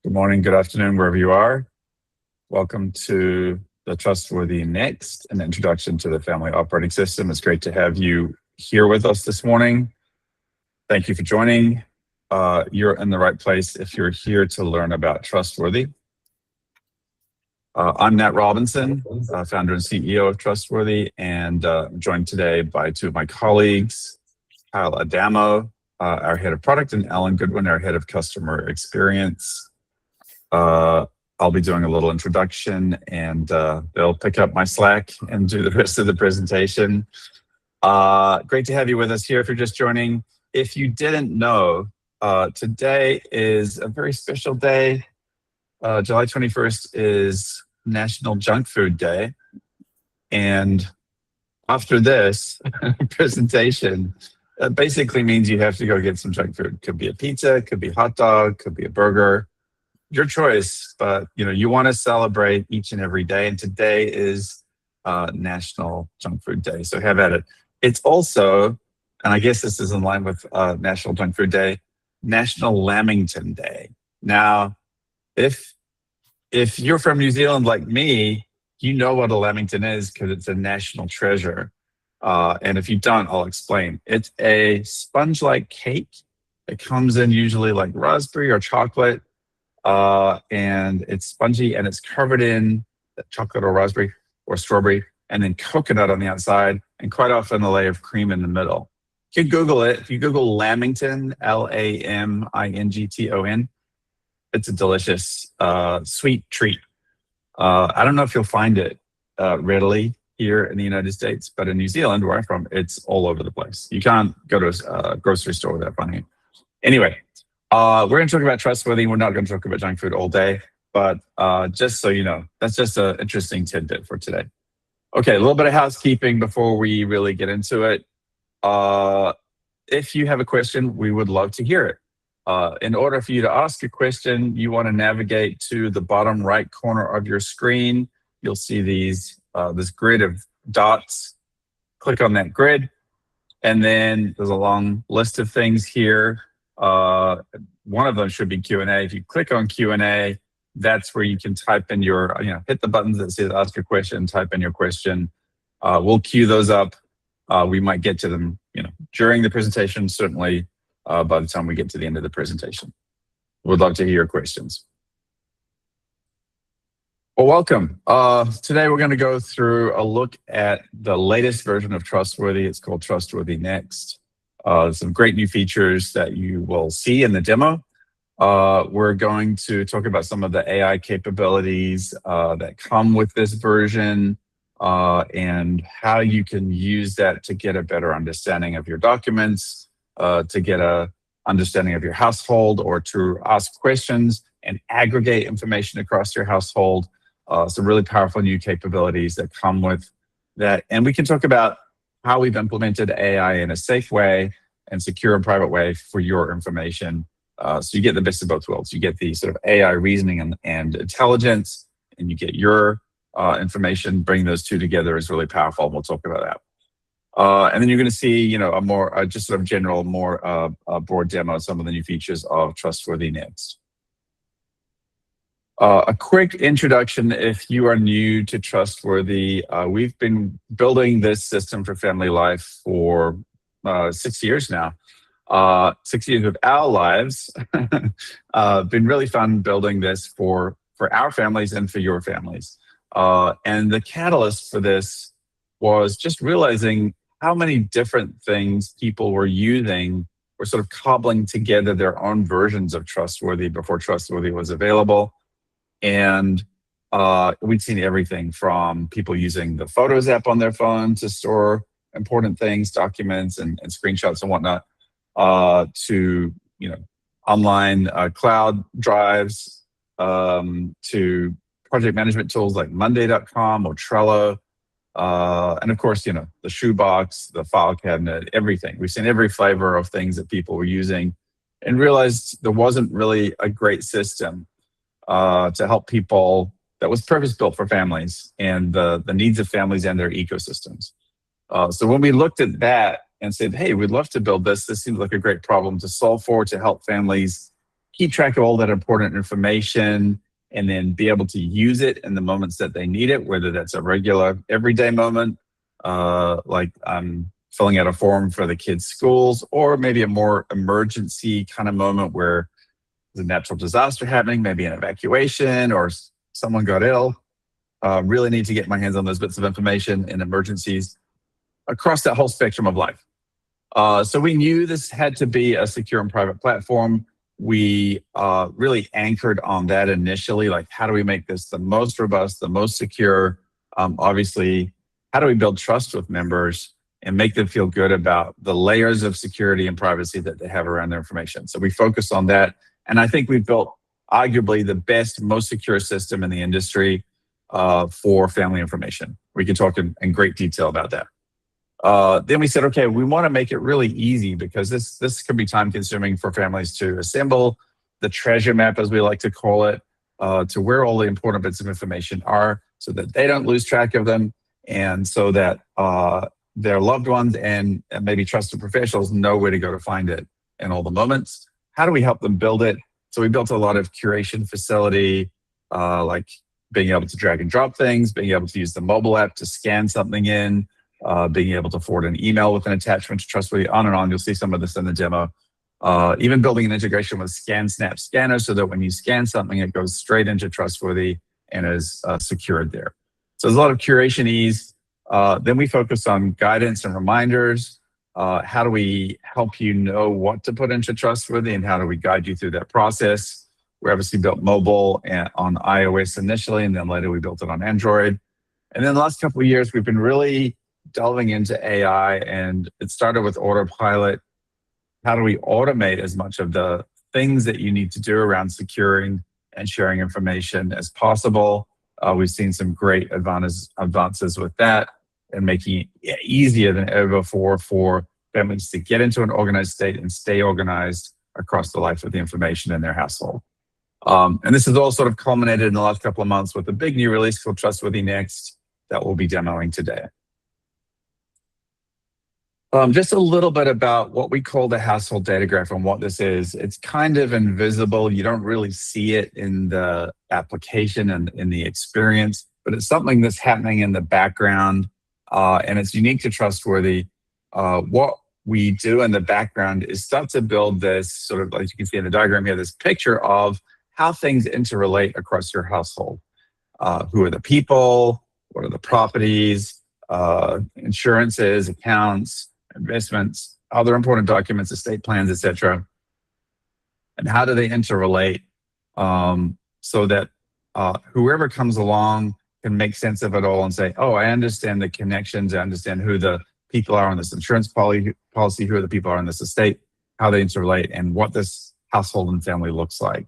Good morning, good afternoon, wherever you are. Welcome to the Trustworthy Next, an introduction to the family operating system. It's great to have you here with us this morning. Thank you for joining. You're in the right place if you're here to learn about Trustworthy. I'm Nat Robinson, founder and CEO of Trustworthy, and I'm joined today by two of my colleagues, Kyle Adamo, our head of product, and Alan Goodwin, our head of customer experience. I'll be doing a little introduction and they'll pick up my slack and do the rest of the presentation. Great to have you with us here if you're just joining. If you didn't know, today is a very special day. July 21st is National Junk Food Day. And after this presentation, that basically means you have to go get some junk food. Could be a pizza, could be a hot dog, could be a burger. Your choice, but you want to celebrate each and every day, and today is National Junk Food Day. So have at it. It's also, and I guess this is in line with National Junk Food Day, National Lamington Day. Now, if you're from New Zealand like me, you know what a lamington is because it's a national treasure. And if you don't, I'll explain. It's a sponge-like cake. It comes in usually like raspberry or chocolate. And it's spongy and it's covered in chocolate or raspberry or strawberry and then coconut on the outside and quite often a layer of cream in the middle. You can Google it. If you Google Lamington, Lamington, it's a delicious sweet treat. I don't know if you'll find it readily here in the United States, but in New Zealand, where I'm from, it's all over the place. You can't go to a grocery store without finding it. Anyway, we're going to talk about Trustworthy. We're not going to talk about junk food all day, but just so you know, that's just an interesting tidbit for today. Okay, a little bit of housekeeping before we really get into it. If you have a question, we would love to hear it. In order for you to ask a question, you want to navigate to the bottom right corner of your screen. You'll see this grid of dots. Click on that grid, and then there's a long list of things here. One of them should be Q&A. If you click on Q&A, that's where you can type in your, hit the buttons that says ask a question, type in your question. We'll queue those up. We might get to them, during the presentation, certainly by the time we get to the end of the presentation. We'd love to hear your questions. Well, welcome. Today we're going to go through a look at the latest version of Trustworthy. It's called Trustworthy Next. Some great new features that you will see in the demo. We're going to talk about some of the AI capabilities that come with this version and how you can use that to get a better understanding of your documents, to get a understanding of your household, or to ask questions and aggregate information across your household. Some really powerful new capabilities that come with that. And we can talk about how we've implemented AI in a safe way and secure and private way for your information. So you get the best of both worlds. You get the sort of AI reasoning and intelligence, and you get your information. Bring those two together is really powerful. And we'll talk about that. And then you're going to see, a more just sort of general, more broad demo of some of the new features of Trustworthy Next. A quick introduction if you are new to Trustworthy. We've been building this system for family life for 6 years now. 6 years of our lives. Been really fun building this for our families and for your families. And the catalyst for this was just realizing how many different things people were using, were sort of cobbling together their own versions of Trustworthy before Trustworthy was available. And we'd seen everything from people using the Photos app on their phone to store important things, documents, and screenshots and whatnot, to online cloud drives, to project management tools like Monday.com or Trello, and of course, the shoebox, the file cabinet, everything. We've seen every flavor of things that people were using, and realized there wasn't really a great system to help people that was purpose-built for families and the needs of families and their ecosystems. So when we looked at that and said, hey, we'd love to build this, this seems like a great problem to solve for, to help families keep track of all that important information and then be able to use it in the moments that they need it, whether that's a regular everyday moment, like I'm filling out a form for the kids' schools, or maybe a more emergency kind of moment where there's a natural disaster happening, maybe an evacuation or someone got ill. Really need to get my hands on those bits of information in emergencies across that whole spectrum of life. So we knew this had to be a secure and private platform. We really anchored on that initially, like how do we make this the most robust, the most secure? Obviously, how do we build trust with members and make them feel good about the layers of security and privacy that they have around their information? So we focused on that. And I think we've built arguably the best, most secure system in the industry for family information. We can talk in great detail about that. Then we said, okay, we want to make it really easy because this can be time consuming for families to assemble the treasure map, as we like to call it, to where all the important bits of information are so that they don't lose track of them and so that their loved ones and maybe trusted professionals know where to go to find it in all the moments. How do we help them build it? So we built a lot of curation facility, like being able to drag and drop things, being able to use the mobile app to scan something in, being able to forward an email with an attachment to Trustworthy, on and on. You'll see some of this in the demo. Even building an integration with ScanSnap Scanner so that when you scan something, it goes straight into Trustworthy and is secured there. So there's a lot of curation ease. Then we focus on guidance and reminders. How do we help you know what to put into Trustworthy and how do we guide you through that process? We obviously built mobile on iOS initially, and then later we built it on Android. And then the last couple of years, we've been really delving into AI, and it started with Autopilot. How do we automate as much of the things that you need to do around securing and sharing information as possible? We've seen some great advances with that and making it easier than ever before for families to get into an organized state and stay organized across the life of the information in their household. And this has all sort of culminated in the last couple of months with a big new release called Trustworthy Next that we'll be demoing today. Just a little bit about what we call the household data graph and what this is. It's kind of invisible. You don't really see it in the application and in the experience, but it's something that's happening in the background, and it's unique to Trustworthy. What we do in the background is start to build this sort of, like you can see in the diagram here, this picture of how things interrelate across your household. Who are the people? What are the properties? Insurances, accounts, investments, other important documents, estate plans, etc. And how do they interrelate so that whoever comes along can make sense of it all and say, oh, I understand the connections, I understand who the people are on this insurance policy, who are the people are on this estate, how they interrelate, and what this household and family looks like.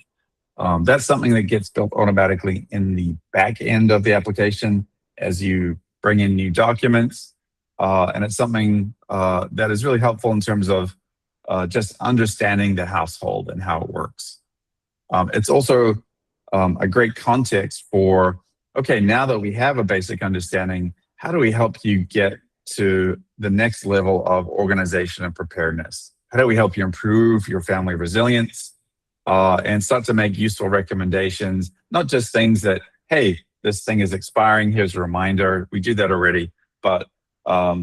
That's something that gets built automatically in the back end of the application as you bring in new documents. And it's something that is really helpful in terms of just understanding the household and how it works. It's also a great context for, okay, now that we have a basic understanding, how do we help you get to the next level of organization and preparedness? How do we help you improve your family resilience and start to make useful recommendations, not just things that, hey, this thing is expiring, here's a reminder. We do that already, but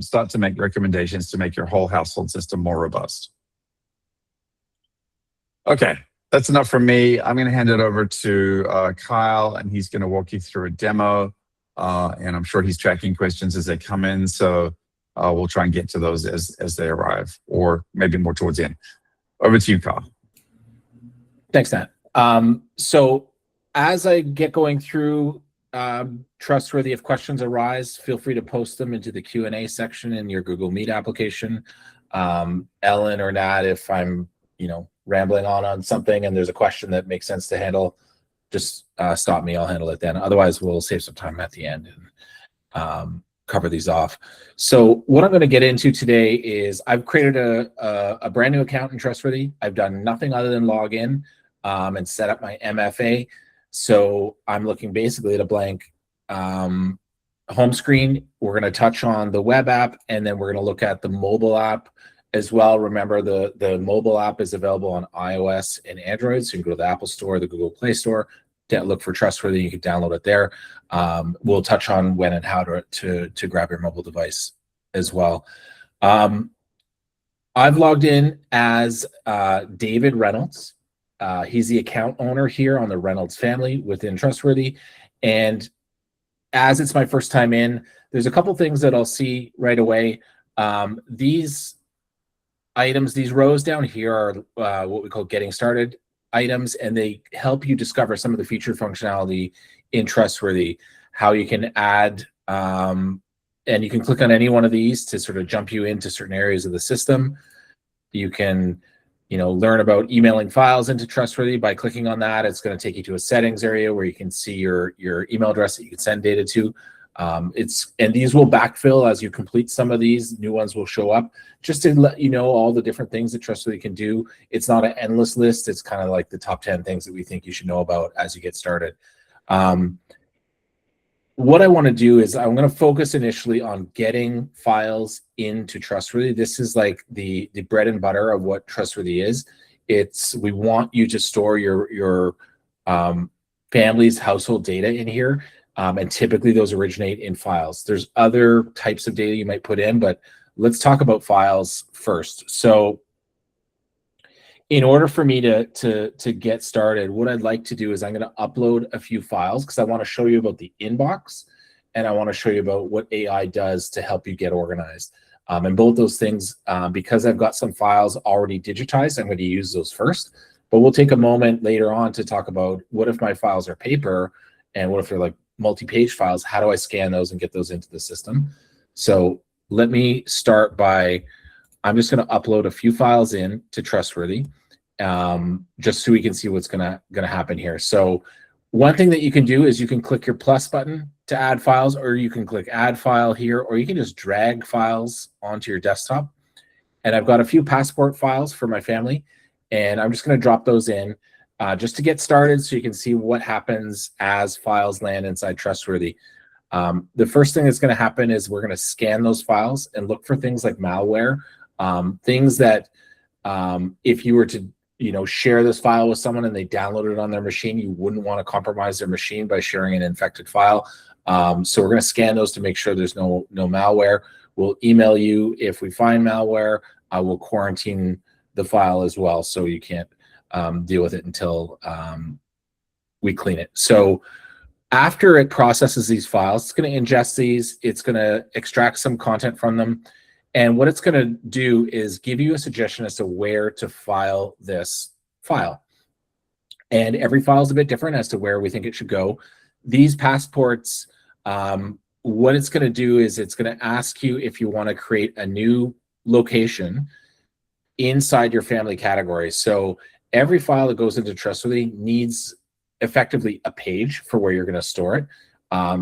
start to make recommendations to make your whole household system more robust. Okay, that's enough from me. I'm going to hand it over to Kyle, and he's going to walk you through a demo. And I'm sure he's tracking questions as they come in. So we'll try and get to those as they arrive, or maybe more towards the end. Over to you, Kyle. Thanks, Nat. So as I get going through Trustworthy, if questions arise, feel free to post them into the Q&A section in your Google Meet application. Ellen or Nat, if I'm rambling on something and there's a question that makes sense to handle, just stop me, I'll handle it then. Otherwise, we'll save some time at the end and cover these off. So what I'm going to get into today is I've created a brand new account in Trustworthy. I've done nothing other than log in and set up my MFA. So I'm looking basically at a blank home screen. We're going to touch on the web app, and then we're going to look at the mobile app As well, remember the mobile app is available on iOS and Android. So you can go to the Apple Store, the Google Play Store, look for Trustworthy. You can download it there. We'll touch on when and how to grab your mobile device as well. I've logged in as David Reynolds. He's the account owner here on the Reynolds family within Trustworthy. And as it's my first time in, there's a couple things that I'll see right away. These items, these rows down here are what we call getting started items, and they help you discover some of the feature functionality in Trustworthy, how you can add, and you can click on any one of these to sort of jump you into certain areas of the system. You can, learn about emailing files into Trustworthy by clicking on that. It's going to take you to a settings area where you can see your email address that you can send data to. And these will backfill as you complete some of these. New ones will show up just to let you know all the different things that Trustworthy can do. It's not an endless list. It's kind of like the top 10 things that we think you should know about as you get started. What I want to do is I'm going to focus initially on getting files into Trustworthy. This is like the bread and butter of what Trustworthy is. We want you to store your family's household data in here. And typically those originate in files. There's other types of data you might put in, but let's talk about files first. So in order for me to get started, what I'd like to do is I'm going to upload a few files because I want to show you about the inbox and I want to show you about what AI does to help you get organized. And both those things, because I've got some files already digitized, I'm going to use those first. But we'll take a moment later on to talk about what if my files are paper and what if they're like multi-page files. How do I scan those and get those into the system? So let me start by, I'm just going to upload a few files in to Trustworthy, just so we can see what's going to happen here. So one thing that you can do is you can click your plus button to add files, or you can click add file here, or you can just drag files onto your desktop. And I've got a few passport files for my family, and I'm just going to drop those in. Just to get started so you can see what happens as files land inside Trustworthy. The first thing that's going to happen is we're going to scan those files and look for things like malware, things that if you were to share this file with someone and they downloaded it on their machine, you wouldn't want to compromise their machine by sharing an infected file. So we're going to scan those to make sure there's no malware. We'll email you if we find malware. We'll quarantine the file as well so you can't deal with it until we clean it. So after it processes these files, it's going to ingest these. It's going to extract some content from them. And what it's going to do is give you a suggestion as to where to file this file. And every file is a bit different as to where we think it should go. These passports, what it's going to do is it's going to ask you if you want to create a new location inside your family category. So every file that goes into Trustworthy needs effectively a page for where you're going to store it.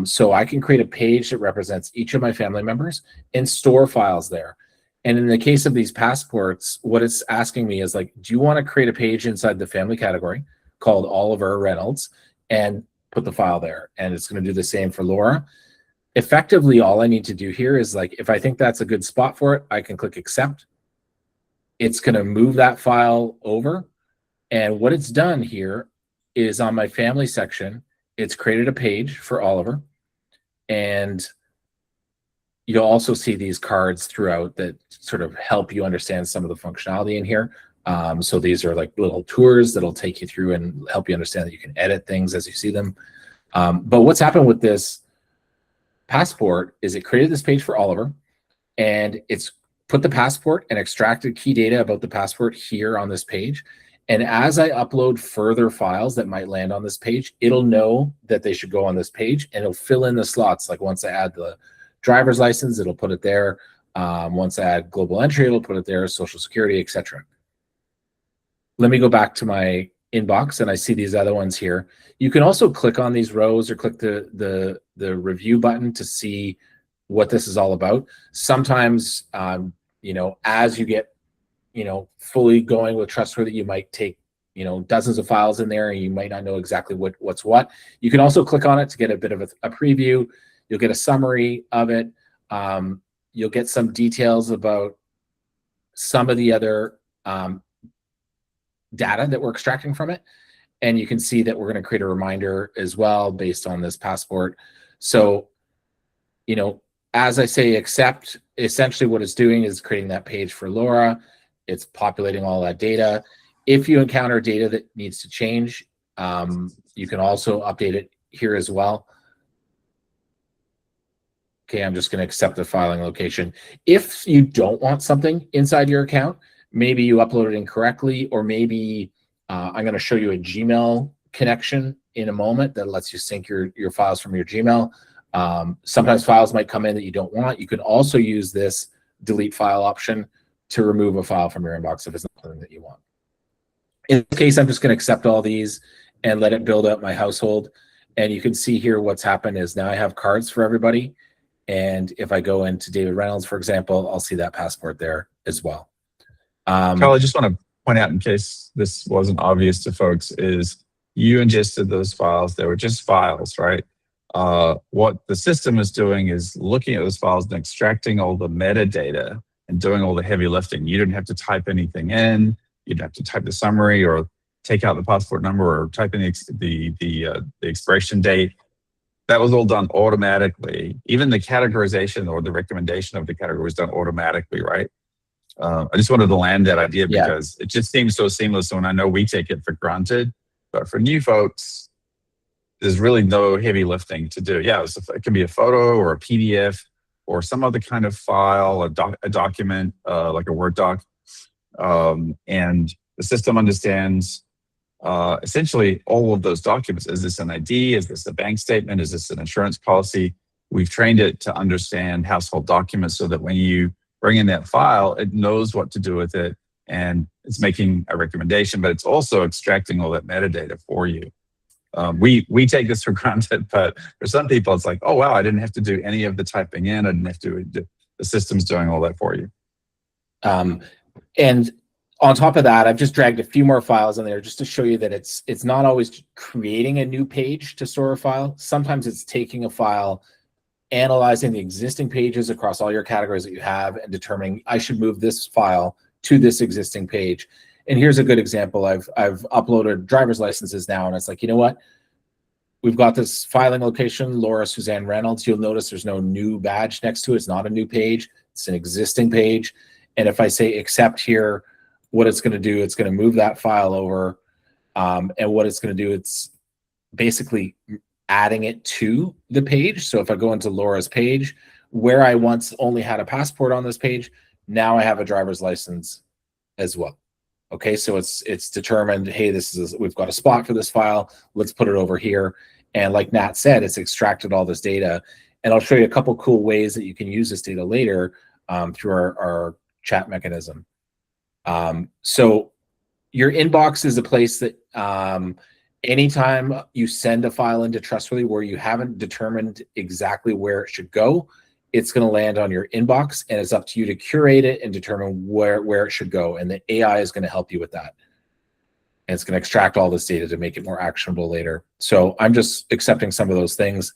So I can create a page that represents each of my family members and store files there. And in the case of these passports, what it's asking me is like, do you want to create a page inside the family category called Oliver Reynolds and put the file there? And it's going to do the same for Laura. Effectively, all I need to do here is like, if I think that's a good spot for it, I can click accept. It's going to move that file over. And what it's done here is on my family section, it's created a page for Oliver. And you'll also see these cards throughout that sort of help you understand some of the functionality in here. So these are like little tours that'll take you through and help you understand that you can edit things as you see them. But what's happened with this passport is it created this page for Oliver, and it's put the passport and extracted key data about the passport here on this page. And as I upload further files that might land on this page, it'll know that they should go on this page, and it'll fill in the slots. Like once I add the driver's license, it'll put it there. Once I add global entry, it'll put it there, social security, etc. Let me go back to my inbox, and I see these other ones here. You can also click on these rows or click the review button to see what this is all about. Sometimes, as you get fully going with Trustworthy, you might take, dozens of files in there and you might not know exactly what's what. You can also click on it to get a bit of a preview. You'll get a summary of it. You'll get some details about some of the other data that we're extracting from it. And you can see that we're going to create a reminder as well based on this passport. So, you know, as I say accept, essentially what it's doing is creating that page for Laura. It's populating all that data. If you encounter data that needs to change, you can also update it here as well. Okay, I'm just going to accept the filing location. If you don't want something inside your account, maybe you uploaded incorrectly, or maybe I'm going to show you a Gmail connection in a moment that lets you sync your files from your Gmail. Sometimes files might come in that you don't want. You can also use this delete file option to remove a file from your inbox if it's not something that you want. In this case, I'm just going to accept all these and let it build out my household. And you can see here what's happened is now I have cards for everybody. And if I go into David Reynolds, for example, I'll see that passport there as well. Carl, I just want to point out, in case this wasn't obvious to folks, is you ingested those files. They were just files, right? What the system is doing is looking at those files and extracting all the metadata and doing all the heavy lifting. You didn't have to type anything in. You didn't have to type the summary or take out the passport number or type in the expiration date. That was all done automatically. Even the categorization or the recommendation of the category was done automatically, right? I just wanted to land that idea because it just seems so seamless. And I know we take it for granted, but for new folks, there's really no heavy lifting to do. Yeah, it can be a photo or a PDF or some other kind of file, a document, like a Word doc. And the system understands essentially all of those documents. Is this an ID? Is this a bank statement? Is this an insurance policy? We've trained it to understand household documents so that when you bring in that file, it knows what to do with it and it's making a recommendation, but it's also extracting all that metadata for you. We take this for granted, but for some people, it's like, oh, wow, I didn't have to do any of the typing in. I didn't have to do, the system's doing all that for you. And on top of that, I've just dragged a few more files in there just to show you that it's not always creating a new page to store a file. Sometimes it's taking a file, analyzing the existing pages across all your categories that you have and determining I should move this file to this existing page. And here's a good example. I've uploaded driver's licenses now, and it's like, you know what? We've got this filing location, Laura Suzanne Reynolds. You'll notice there's no new badge next to it. It's not a new page. It's an existing page. And if I say accept here, what it's going to do, it's going to move that file over. And what it's going to do, it's basically adding it to the page. So if I go into Laura's page, where I once only had a passport on this page, now I have a driver's license as well. Okay, so it's determined, hey, we've got a spot for this file. Let's put it over here. And like Nat said, it's extracted all this data. And I'll show you a couple cool ways that you can use this data later through our chat mechanism. So your inbox is a place that anytime you send a file into Trustworthy where you haven't determined exactly where it should go, it's going to land on your inbox, and it's up to you to curate it and determine where it should go. And the AI is going to help you with that. And it's going to extract all this data to make it more actionable later. So I'm just accepting some of those things.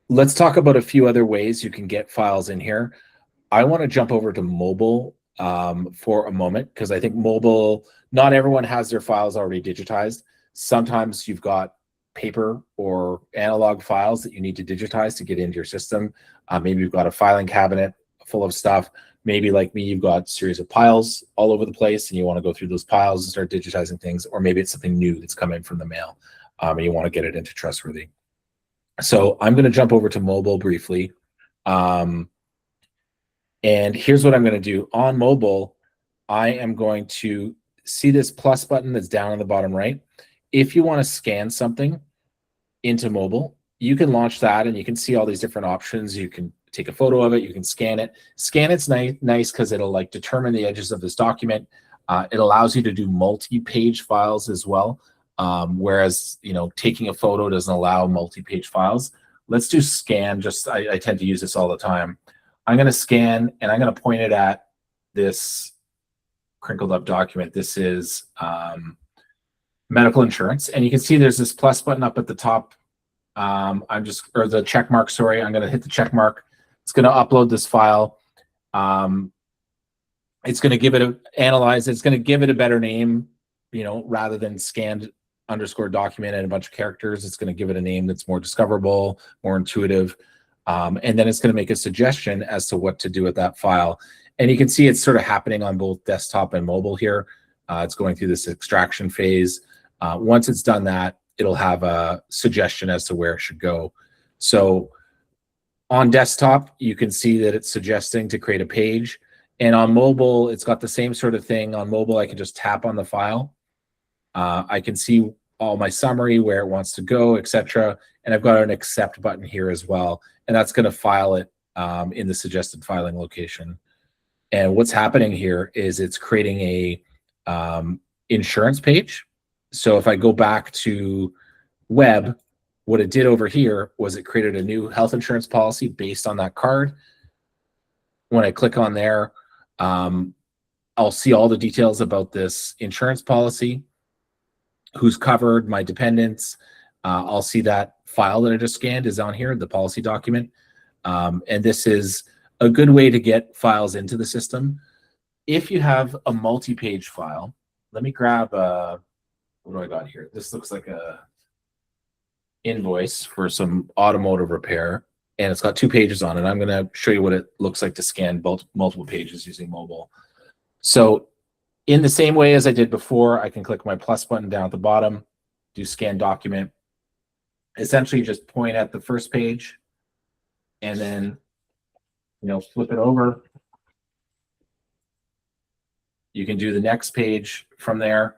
Let's talk about a few other ways you can get files in here. I want to jump over to mobile for a moment, because I think mobile, not everyone has their files already digitized. Sometimes you've got paper or analog files that you need to digitize to get into your system. Maybe you've got a filing cabinet full of stuff. Maybe like me, you've got a series of piles all over the place and you want to go through those piles and start digitizing things. Or maybe it's something new that's come in from the mail and you want to get it into Trustworthy. So I'm going to jump over to mobile briefly. And here's what I'm going to do. On mobile, I am going to see this plus button that's down on the bottom right. If you want to scan something into mobile, you can launch that and you can see all these different options. You can take a photo of it, you can scan it. Scan it's nice because it'll like determine the edges of this document. It allows you to do multi-page files as well. Whereas, you know, taking a photo doesn't allow multi-page files. Let's do scan. I tend to use this all the time. I'm going to scan and I'm going to point it at this crinkled up document. This is medical insurance. And you can see there's this plus button up at the top. The check mark, sorry. I'm going to hit the check mark. It's going to upload this file. It's going to give it it's going to give it a better name, rather than scanned underscore document and a bunch of characters. It's going to give it a name that's more discoverable, more intuitive. And then it's going to make a suggestion as to what to do with that file. And you can see it's sort of happening on both desktop and mobile here. It's going through this extraction phase. Once it's done that, it'll have a suggestion as to where it should go. So on desktop, you can see that it's suggesting to create a page. And on mobile, it's got the same sort of thing. On mobile, I can just tap on the file. I can see all my summary, where it wants to go, etc. And I've got an accept button here as well. And that's going to file it in the suggested filing location. And what's happening here is it's creating a insurance page. So if I go back to web, what it did over here was it created a new health insurance policy based on that card. When I click on there, I'll see all the details about this insurance policy, who's covered, my dependents. I'll see that file that I just scanned is on here, the policy document. And this is a good way to get files into the system. If you have a multi-page file, let me grab what do I got here? This looks like a invoice for some automotive repair, and it's got 2 pages on it. I'm going to show you what it looks like to scan multiple pages using mobile. So in the same way as I did before, I can click my plus button down at the bottom, do scan document, essentially just point at the first page and then, flip it over. You can do the next page from there.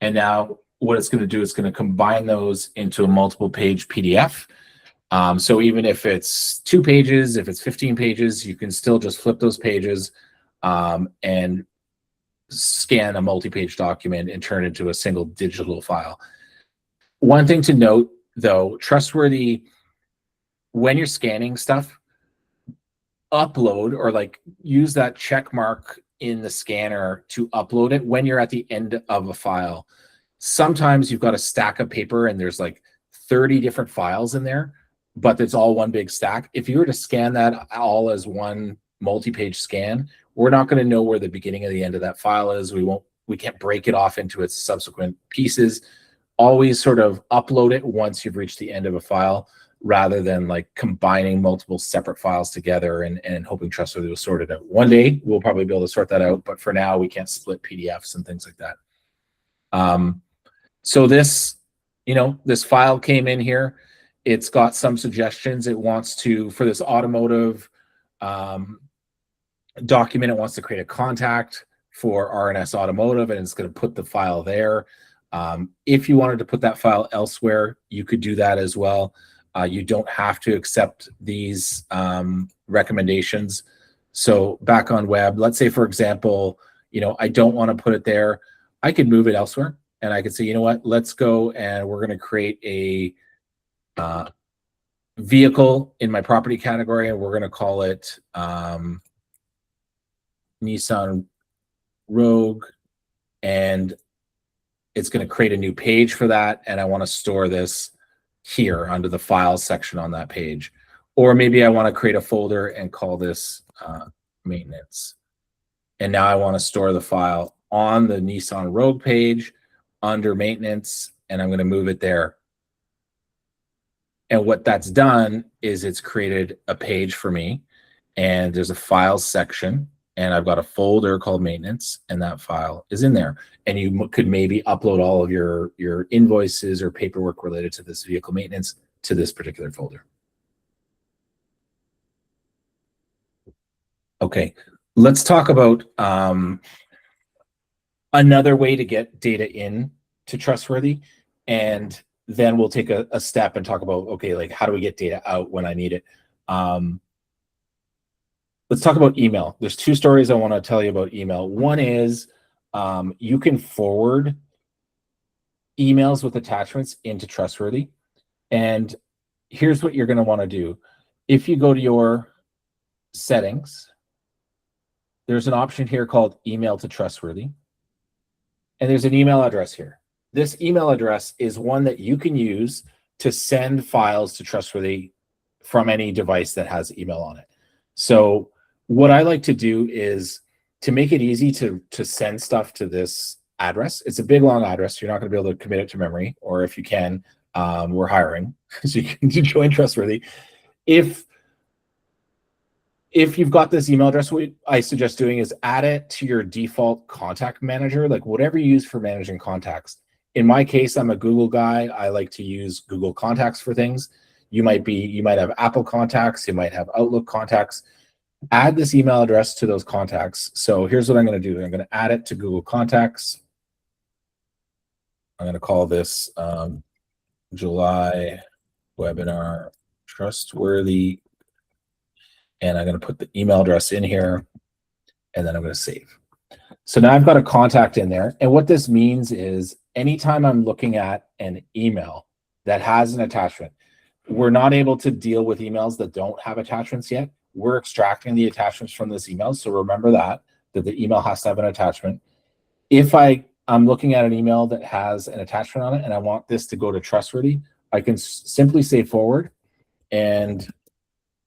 And now what it's going to do is going to combine those into a multiple page PDF. So even if it's 2 pages, if it's 15 pages, you can still just flip those pages and scan a multi-page document and turn it into a single digital file. One thing to note, though, Trustworthy, when you're scanning stuff, upload or use that check mark in the scanner to upload it when you're at the end of a file. Sometimes you've got a stack of paper and there's 30 different files in there, but it's all one big stack. If you were to scan that all as one multi-page scan, we're not going to know where the beginning and the end of that file is. We can't break it off into its subsequent pieces. Always sort of upload it once you've reached the end of a file, rather than combining multiple separate files together and hoping Trustworthy will sort it out. One day we'll probably be able to sort that out, but for now we can't split PDFs and things like that. So this, this file came in here. It's got some suggestions. It wants to, for this automotive document, it wants to create a contact for RNS Automotive, and it's going to put the file there. If you wanted to put that file elsewhere, you could do that as well. You don't have to accept these recommendations. So back on web, let's say, for example, I don't want to put it there. I could move it elsewhere, and I could say, let's go and we're going to create a vehicle in my property category, and we're going to call it Nissan Rogue, and it's going to create a new page for that, and I want to store this here under the files section on that page. Or maybe I want to create a folder and call this maintenance. And now I want to store the file on the Nissan Rogue page under maintenance, and I'm going to move it there. And what that's done is it's created a page for me, and there's a files section, and I've got a folder called maintenance, and that file is in there. And you could maybe upload all of your invoices or paperwork related to this vehicle maintenance to this particular folder. Okay, let's talk about another way to get data in to Trustworthy, and then we'll take a step and talk about, okay, how do we get data out when I need it? Let's talk about email. There's 2 stories I want to tell you about email. One is you can forward emails with attachments into Trustworthy. And here's what you're going to want to do. If you go to your settings, there's an option here called email to Trustworthy. And there's an email address here. This email address is one that you can use to send files to Trustworthy from any device that has email on it. So what I like to do is to make it easy to send stuff to this address. It's a big, long address. You're not going to be able to commit it to memory, or if you can, we're hiring, so you can join Trustworthy. If you've got this email address, what I suggest doing is add it to your default contact manager, like whatever you use for managing contacts. In my case, I'm a Google guy. I like to use Google Contacts for things. You might have Apple contacts, you might have Outlook contacts. Add this email address to those contacts. So here's what I'm going to do. I'm going to add it to Google Contacts. I'm going to call this July webinar Trustworthy. And I'm going to put the email address in here, and then I'm going to save. So now I've got a contact in there. And what this means is anytime I'm looking at an email that has an attachment, we're not able to deal with emails that don't have attachments yet. We're extracting the attachments from this email. So remember that the email has to have an attachment. If I'm looking at an email that has an attachment on it and I want this to go to Trustworthy, I can simply say forward, and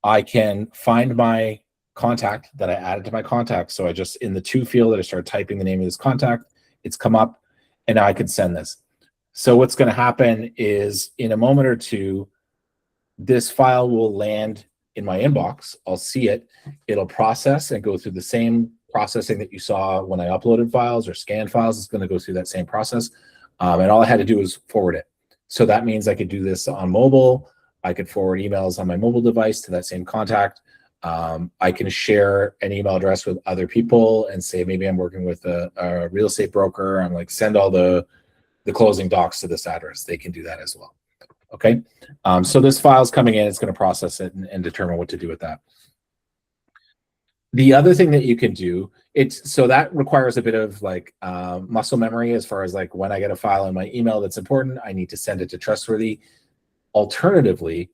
I can find my contact that I added to my contact. So I just, in the to field that I started typing the name of this contact, it's come up, and now I can send this. So what's going to happen is in a moment or two, this file will land in my inbox. I'll see it. It'll process and go through the same processing that you saw when I uploaded files or scanned files. It's going to go through that same process. And all I had to do was forward it. So that means I could do this on mobile. I could forward emails on my mobile device to that same contact. I can share an email address with other people and say, maybe I'm working with a real estate broker. I'm like, send all the closing docs to this address. They can do that as well. Okay. So this file's coming in, it's going to process it and determine what to do with that. The other thing that you can do, so that requires a bit of like muscle memory as far as like when I get a file in my email that's important, I need to send it to Trustworthy. Alternatively,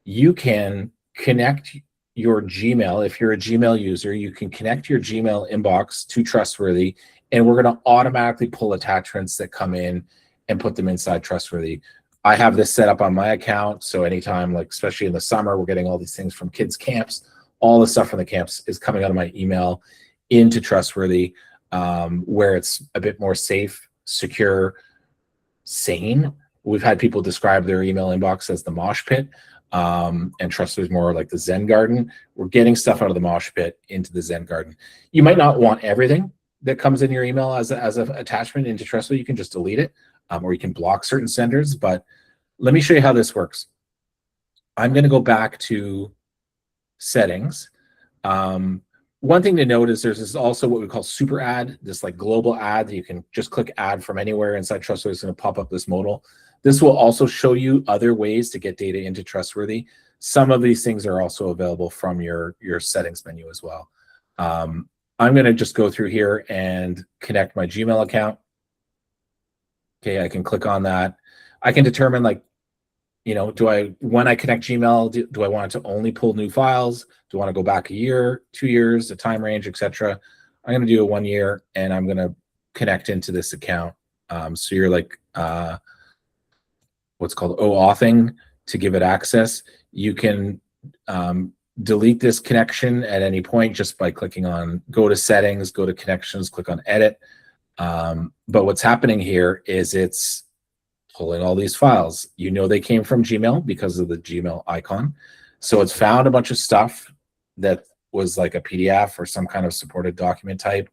you can connect your Gmail. If you're a Gmail user, you can connect your Gmail inbox to Trustworthy, and we're going to automatically pull attachments that come in and put them inside Trustworthy. I have this set up on my account, so anytime, like especially in the summer, we're getting all these things from kids' camps. All the stuff from the camps is coming out of my email into Trustworthy, where it's a bit more safe, secure, sane. We've had people describe their email inbox as the mosh pit, and Trustworthy is more like the Zen garden. We're getting stuff out of the mosh pit into the Zen garden. You might not want everything that comes in your email as an attachment into Trustworthy. You can just delete it, or you can block certain senders. But let me show you how this works. I'm going to go back to settings. One thing to note is there's also what we call super add, this like global add that you can just click add from anywhere inside Trustworthy. It's going to pop up this modal. This will also show you other ways to get data into Trustworthy. Some of these things are also available from your settings menu as well. I'm going to just go through here and connect my Gmail account. Okay, I can click on that. I can determine, like, you know, when I connect Gmail, do I want it to only pull new files? Do I want to go back a year, 2 years, a time range, etc.? I'm going to do a 1 year, and I'm going to connect into this account. So you're like what's called OAuthing to give it access. You can delete this connection at any point just by clicking on go to settings, go to connections, click on edit. But what's happening here is it's pulling all these files. You know they came from Gmail because of the Gmail icon. So it's found a bunch of stuff that was like a PDF or some kind of supported document type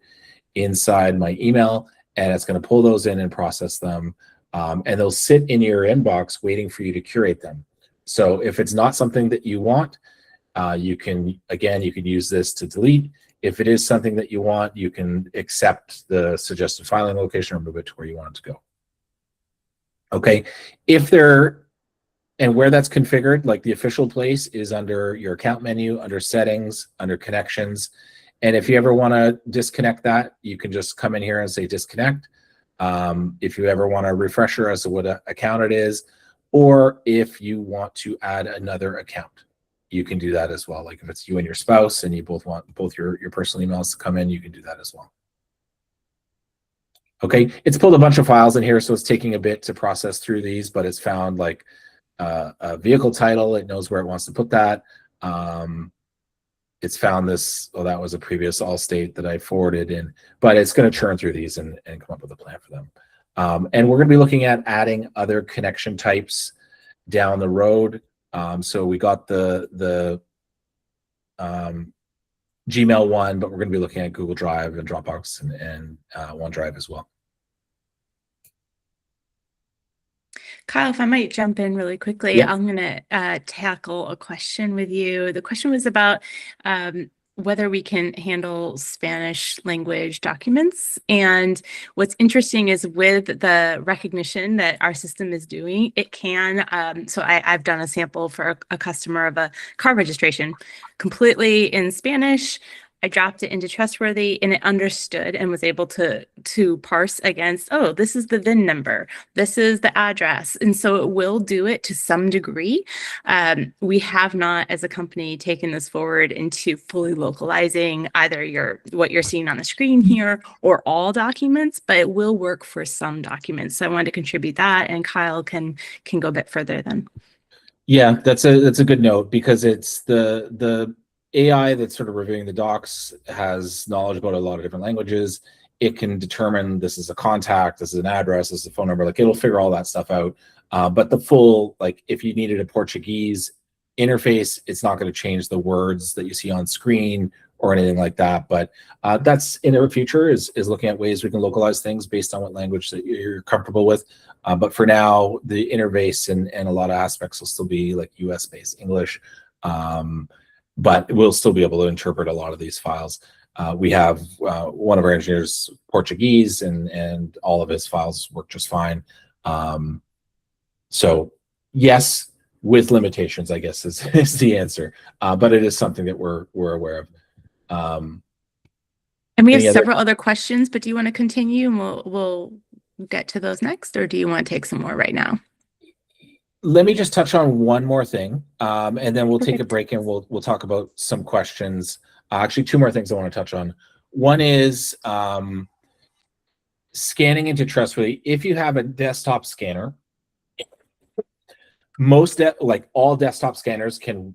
inside my email, and it's going to pull those in and process them. And they'll sit in your inbox waiting for you to curate them. So if it's not something that you want, you can use this to delete. If it is something that you want, you can accept the suggested filing location or move it to where you want it to go. Okay, and where that's configured, like the official place is under your account menu, under settings, under connections. And if you ever want to disconnect that, you can just come in here and say disconnect. If you ever want a refresher as to what account it is, or if you want to add another account, you can do that as well. Like if it's you and your spouse and you both want your personal emails to come in, you can do that as well. Okay, it's pulled a bunch of files in here, so it's taking a bit to process through these, but it's found like a vehicle title. It knows where it wants to put that. it's found this, oh, that was a previous all state that I forwarded in, but it's going to churn through these and come up with a plan for them. And we're going to be looking at adding other connection types down the road. So we got the Gmail one, but we're going to be looking at Google Drive and Dropbox and OneDrive as well. Kyle, if I might jump in really quickly, Yeah. I'm going to tackle a question with you. The question was about whether we can handle Spanish language documents. And what's interesting is with the recognition that our system is doing, it can. So I've done a sample for a customer of a car registration completely in Spanish. I dropped it into Trustworthy and it understood and was able to parse against, oh, this is the VIN number, this is the address. And so it will do it to some degree. We have not, as a company, taken this forward into fully localizing either what you're seeing on the screen here or all documents, but it will work for some documents. So I wanted to contribute that, and Kyle can go a bit further then. Yeah, that's a good note, because it's the AI that's sort of reviewing the docs has knowledge about a lot of different languages. It can determine this is a contact, this is an address, this is a phone number. Like, it'll figure all that stuff out. But the full, like, if you needed a Portuguese interface, it's not going to change the words that you see on screen or anything like that. But that's in the future, is looking at ways we can localize things based on what language that you're comfortable with. But for now, the interface and a lot of aspects will still be like US-based English. But we'll still be able to interpret a lot of these files. We have one of our engineers Portuguese, and all of his files work just fine. So yes, with limitations, I guess is the answer. But it is something that we're aware of. And we have several other questions, but do you want to continue and we'll get to those next, or do you want to take some more right now? Let me just touch on one more thing, and then we'll take a break and we'll talk about some questions. Actually, two more things I want to touch on. One is scanning into Trustworthy. If you have a desktop scanner, like all desktop scanners can,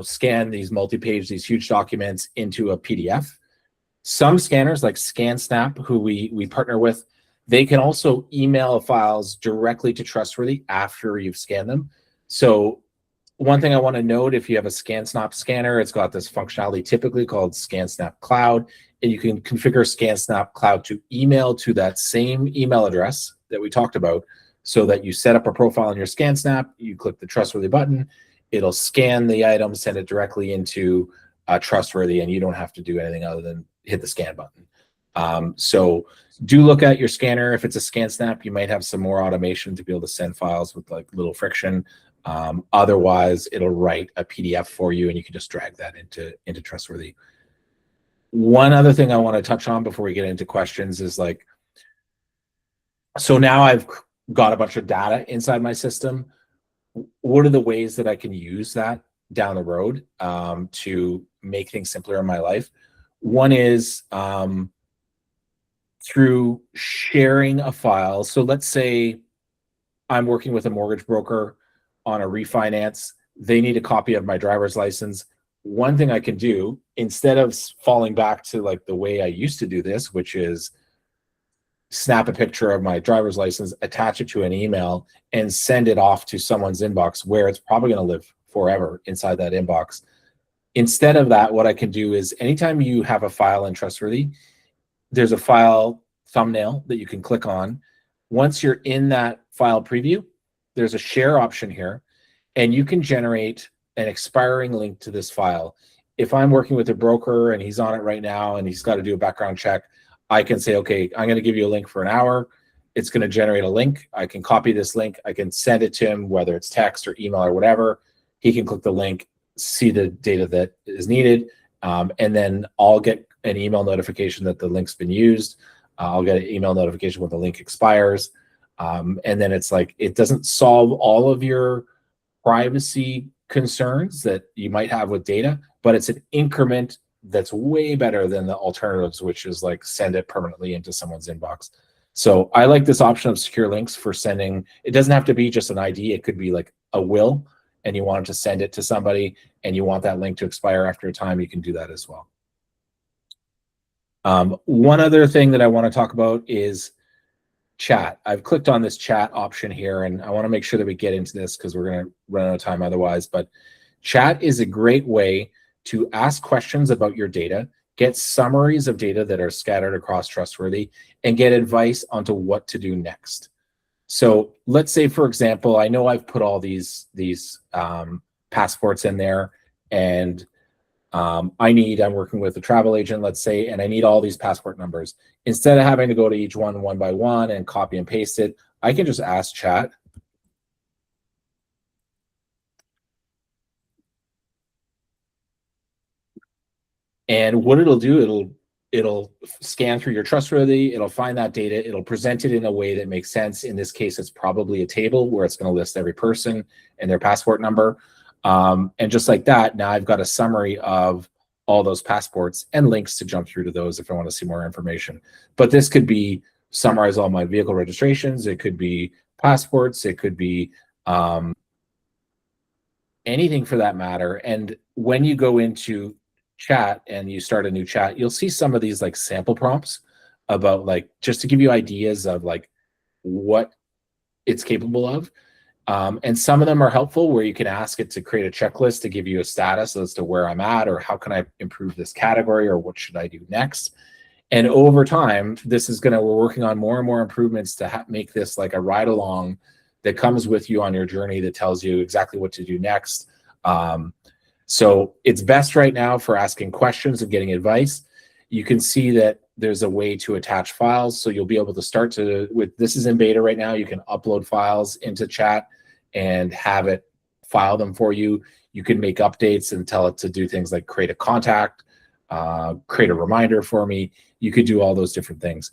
scan these multi-page, these huge documents into a PDF. Some scanners, like ScanSnap, who we partner with, they can also email files directly to Trustworthy after you've scanned them. So one thing I want to note, if you have a ScanSnap scanner, it's got this functionality typically called ScanSnap Cloud, and you can configure ScanSnap Cloud to email to that same email address that we talked about, so that you set up a profile in your ScanSnap, you click the Trustworthy button, it'll scan the item, send it directly into Trustworthy, and you don't have to do anything other than hit the scan button. So do look at your scanner. If it's a ScanSnap, you might have some more automation to be able to send files with like little friction. Otherwise, it'll write a PDF for you, and you can just drag that into Trustworthy. One other thing I want to touch on before we get into questions is, like, so now I've got a bunch of data inside my system. What are the ways that I can use that down the road to make things simpler in my life? One is through sharing a file. So let's say I'm working with a mortgage broker on a refinance. They need a copy of my driver's license. One thing I can do, instead of falling back to like the way I used to do this, which is snap a picture of my driver's license, attach it to an email, and send it off to someone's inbox where it's probably going to live forever inside that inbox. Instead of that, what I can do is, anytime you have a file in Trustworthy, there's a file thumbnail that you can click on. Once you're in that file preview, there's a share option here, and you can generate an expiring link to this file. If I'm working with a broker and he's on it right now and he's got to do a background check, I can say, okay, I'm going to give you a link for an hour. It's going to generate a link. I can copy this link. I can send it to him, whether it's text or email or whatever. He can click the link, see the data that is needed, and then I'll get an email notification that the link's been used. I'll get an email notification when the link expires. And then it's like, it doesn't solve all of your privacy concerns that you might have with data, but it's an increment that's way better than the alternatives, which is like send it permanently into someone's inbox. So I like this option of secure links for sending. It doesn't have to be just an ID. It could be like a will, and you wanted to send it to somebody and you want that link to expire after a time, you can do that as well. One other thing that I want to talk about is chat. I've clicked on this chat option here, and I want to make sure that we get into this because we're going to run out of time otherwise. But chat is a great way to ask questions about your data, get summaries of data that are scattered across Trustworthy, and get advice onto what to do next. So let's say, for example, I know I've put all these passports in there, and I'm working with a travel agent, let's say, and I need all these passport numbers. Instead of having to go to each one by one and copy and paste it, I can just ask chat. And what it'll do, it'll scan through your Trustworthy, it'll find that data, it'll present it in a way that makes sense. In this case, it's probably a table where it's going to list every person and their passport number. And just like that, now I've got a summary of all those passports and links to jump through to those if I want to see more information. But this could be summarize all my vehicle registrations, it could be passports, it could be anything for that matter. And when you go into chat and you start a new chat, you'll see some of these like sample prompts about like, just to give you ideas of like what it's capable of. And some of them are helpful where you can ask it to create a checklist to give you a status as to where I'm at, or how can I improve this category, or what should I do next. And over time, we're working on more and more improvements to make this like a ride along that comes with you on your journey that tells you exactly what to do next. So it's best right now for asking questions and getting advice. You can see that there's a way to attach files. So you'll be able to this is in beta right now. You can upload files into chat and have it file them for you. You can make updates and tell it to do things like create a contact, create a reminder for me. You could do all those different things.